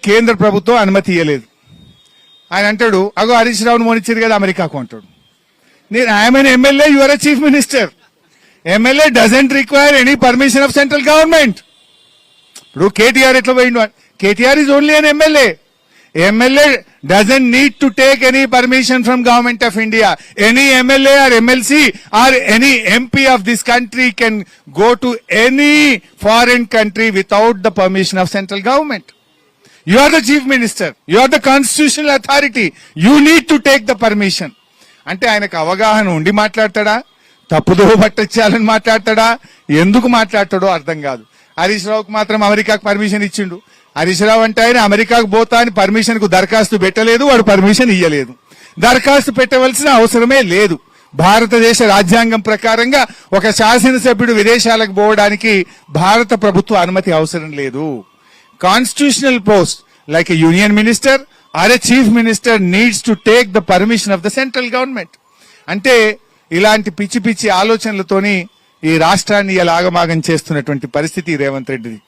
కేంద్ర ప్రభుత్వం అనుమతి ఇవ్వలేదు. ఆయన అంటాడు, అగో హరీష్ రావును మోనిచ్చారు కదా అమెరికాకు అంటాడు. నేను I'm an MLA, you are a chief minister. MLA doesn't require any permission of central government. ఇప్పుడు కేటీఆర్ ఎట్లా పోయిండు? KTR is only an MLA. MLA doesn't need to take any permission from government of India. Any MLA or MLC or any MP of this country can go to any foreign country without the permission of central government. You are the chief minister. You are the constitutional authority. You need to take the permission. అంటే ఆయనకు అవగాహన ఉండి మాట్లాడతాడా, తప్పుదో పట్టచ్చాలని మాట్లాడతాడా, ఎందుకు మాట్లాడతాడో అర్థం కాదు. హరీష్ రావుకు మాత్రం అమెరికాకు పర్మిషన్ ఇచ్చిండు. హరీష్ రావు అంటే ఆయన అమెరికాకు పోతా అని పర్మిషన్ కు దరఖాస్తు పెట్టలేదు, వాడు పర్మిషన్ ఇయ్యలేదు. దరఖాస్తు పెట్టవలసిన అవసరమే లేదు. భారతదేశ రాజ్యాంగం ప్రకారంగా ఒక శాసనసభ్యుడు విదేశాలకు పోవడానికి భారత ప్రభుత్వ అనుమతి అవసరం లేదు. Constitutional post like a union minister or a chief minister needs to take the permission of the central government. అంటే ఇలాంటి పిచ్చి పిచ్చి ఆలోచనలతోని ఈ రాష్ట్రాన్ని ఇలా ఆగమాగం చేస్తున్నటువంటి పరిస్థితి రేవంత్ రెడ్డిది.